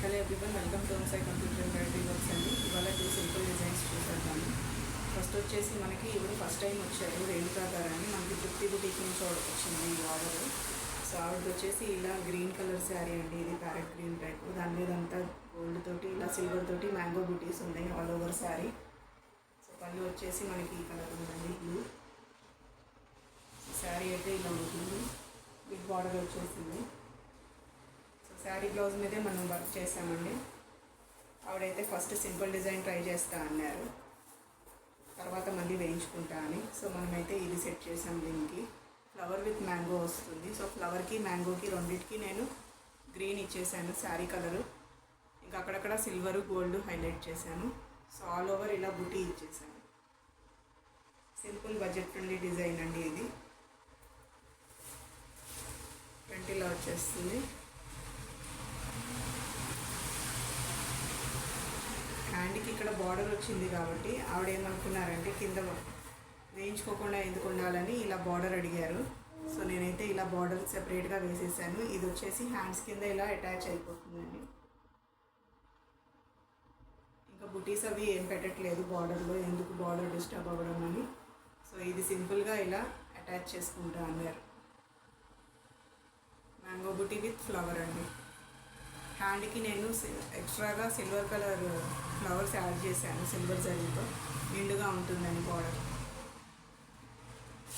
Hello everyone, welcome to home Sai computer embroidery works అండి. ఇవాళ 2 simple designs చూసేద్దాము. First వచ్చేసి మనకి ఇప్పుడు ఫస్ట్ టైం వచ్చారు రేణుకా గారు అని. మనకి 50 బుటీక్ నుంచి వచ్చింది ఈ ఆర్డర్. సో ఆవిడకి వచ్చేసి ఇలా గ్రీన్ కలర్ శారీ అండి. ఇది ప్యారెట్ గ్రీన్ టైప్. దాని మీద అంతా గోల్డ్ తోటి ఇలా సిల్వర్ తోటి మ్యాంగో బుటీస్ ఉన్నాయి ఆల్ ఓవర్ శారీ. సో పళ్ళు వచ్చేసి మనకి ఈ కలర్ ఉందండి, బ్లూ. శారీ అయితే ఇలా ఉంటుంది, బిగ్ బార్డర్ వచ్చేసింది. శారీ బ్లౌజ్ మీదే మనం వర్క్ చేసామండి. ఆవిడైతే ఫస్ట్ సింపుల్ డిజైన్ ట్రై చేస్తా అన్నారు, తర్వాత మళ్ళీ వేయించుకుంటా అని. సో మనమైతే ఇది సెట్ చేసాం. దీనికి ఫ్లవర్ విత్ మ్యాంగో వస్తుంది. సో ఫ్లవర్కి మ్యాంగోకి రెండింటికి నేను గ్రీన్ ఇచ్చేసాను శారీ కలరు. ఇంకా అక్కడక్కడ సిల్వరు గోల్డ్ హైలైట్ చేశాను. సో ఆల్ ఓవర్ ఇలా బుటీ ఇచ్చేసాను. సింపుల్ బడ్జెట్ ఫ్రెండ్లీ డిజైన్ అండి ఇది. ఫ్రంట్ ఇలా వచ్చేస్తుంది. హ్యాండ్కి ఇక్కడ బార్డర్ వచ్చింది కాబట్టి ఆవిడ ఏమనుకున్నారంటే కింద వేయించుకోకుండా ఎందుకు ఉండాలని ఇలా బార్డర్ అడిగారు. సో నేనైతే ఇలా బార్డర్ సెపరేట్గా వేసేసాను. ఇది వచ్చేసి హ్యాండ్స్ కింద ఇలా అటాచ్ అయిపోతుందండి. ఇంకా బుటీస్ అవి ఏం పెట్టట్లేదు బార్డర్లో, ఎందుకు బార్డర్ డిస్టర్బ్ అవ్వడం అని. సో ఇది సింపుల్గా ఇలా అటాచ్ చేసుకుంటా అన్నారు. మ్యాంగో బుటీ విత్ ఫ్లవర్ అండి. హ్యాండ్కి నేను ఎక్స్ట్రాగా సిల్వర్ కలర్ ఫ్లవర్స్ యాడ్ చేశాను, సిల్వర్ జరీతో నిండుగా ఉంటుందని బార్డర్.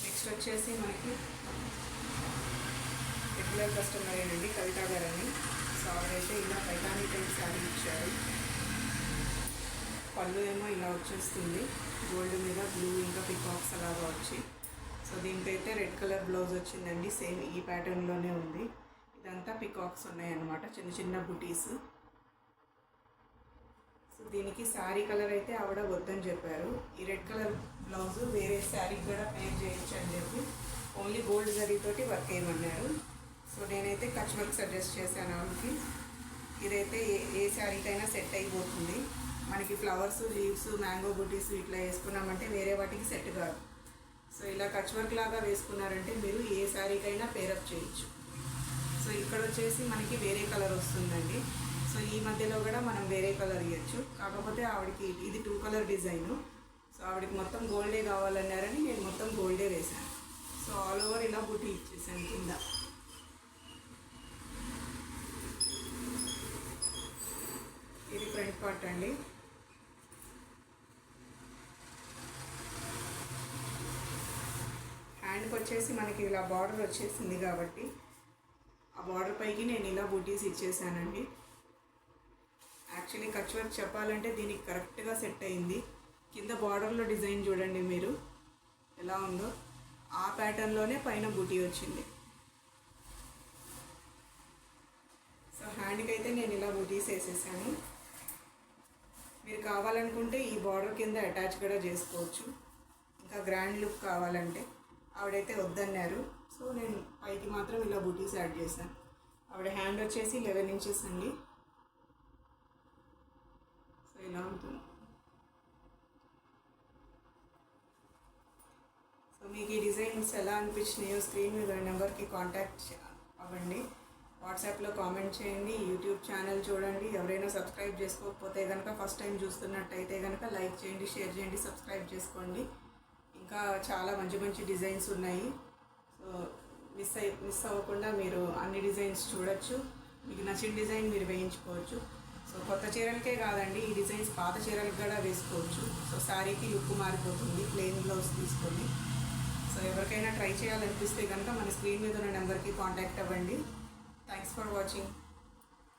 నెక్స్ట్ వచ్చేసి మనకి రెగ్యులర్ కస్టమర్ అండి, కవిత గారని. సో ఆవిడైతే ఇలా పైతానీ టైప్ శారీ ఇచ్చారు. పళ్ళు ఏమో ఇలా వచ్చేస్తుంది, గోల్డ్ మీద బ్లూ ఇంకా పికాక్స్ అలాగా వచ్చి. సో దీనికైతే రెడ్ కలర్ బ్లౌజ్ వచ్చిందండి, సేమ్ ఈ ప్యాటర్న్లోనే ఉంది. ఇదంతా పికాక్స్ ఉన్నాయన్నమాట, చిన్న చిన్న బుటీస్. సో దీనికి శారీ కలర్ అయితే ఆవిడ వద్దని చెప్పారు. ఈ రెడ్ కలర్ బ్లౌజ్ వేరే శారీకి కూడా పేర్ చేయొచ్చు అని చెప్పి ఓన్లీ గోల్డ్ జరీతోటి వర్క్ చేయమన్నారు. సో నేనైతే కచ్ వర్క్ సజెస్ట్ చేశాను ఆవిడకి. ఇదైతే ఏ శారీకైనా సెట్ అయిపోతుంది. మనకి ఫ్లవర్స్, లీవ్స్, మ్యాంగో బుటీస్ ఇట్లా వేసుకున్నామంటే వేరే వాటికి సెట్ కాదు. సో ఇలా కచ్ వర్క్ లాగా వేసుకున్నారంటే మీరు ఏ శారీకైనా పేరప్ చేయొచ్చు. సో ఇక్కడ వచ్చేసి మనకి వేరే కలర్ వస్తుందండి. సో ఈ మధ్యలో కూడా మనం వేరే కలర్ ఇవ్వచ్చు. కాకపోతే ఆవిడకి ఇది 2 కలర్ డిజైను. సో ఆవిడకి మొత్తం గోల్డే కావాలన్నారని నేను మొత్తం గోల్డే వేశాను. సో ఆల్ ఓవర్ ఇలా బుటీ ఇచ్చేసాను కింద. ఇది ఫ్రంట్ పార్ట్ అండి. హ్యాండ్కి వచ్చేసి మనకి ఇలా బార్డర్ వచ్చేసింది కాబట్టి ఆ బార్డర్ పైకి నేను ఇలా బూటీస్ ఇచ్చేసానండి. యాక్చువల్లీ కచ్ వర్క్ చెప్పాలంటే దీనికి కరెక్ట్గా సెట్ అయింది. కింద బార్డర్లో డిజైన్ చూడండి మీరు ఎలా ఉందో, ఆ ప్యాటర్న్లోనే పైన బూటీ వచ్చింది. సో హ్యాండ్కి అయితే నేను ఇలా బూటీస్ వేసేసాను. మీరు కావాలనుకుంటే ఈ బార్డర్ కింద అటాచ్ కూడా చేసుకోవచ్చు, ఇంకా గ్రాండ్ లుక్ కావాలంటే. ఆవిడైతే వద్దన్నారు. సో నేను పైకి మాత్రం ఇలా బూటీస్ యాడ్ చేశాను. ఆవిడ హ్యాండ్ వచ్చేసి 11 ఇంచెస్ అండి. సో ఇలా ఉంటుంది. సో మీకు ఈ డిజైన్స్ ఎలా అనిపించినాయో స్క్రీన్ మీద నెంబర్కి కాంటాక్ట్ అవ్వండి. వాట్సాప్లో కామెంట్ చేయండి, యూట్యూబ్ ఛానల్ చూడండి. ఎవరైనా సబ్స్క్రైబ్ చేసుకోకపోతే కనుక, ఫస్ట్ టైం చూస్తున్నట్టయితే కనుక లైక్ చేయండి, షేర్ చేయండి, సబ్స్క్రైబ్ చేసుకోండి. ఇంకా చాలా మంచి మంచి డిజైన్స్ ఉన్నాయి. సో మిస్ అవ్వకుండా మీరు అన్ని డిజైన్స్ చూడొచ్చు. మీకు నచ్చిన డిజైన్ మీరు వేయించుకోవచ్చు. సో కొత్త చీరలకే కాదండి, ఈ డిజైన్స్ పాత చీరలకు కూడా వేసుకోవచ్చు. సో శారీకి లుక్ మారిపోతుంది ప్లెయిన్ బ్లౌజ్ తీసుకొని. సో ఎవరికైనా ట్రై చేయాలనిపిస్తే కనుక మన స్క్రీన్ మీద ఉన్న నెంబర్కి కాంటాక్ట్ అవ్వండి. Thanks for watching.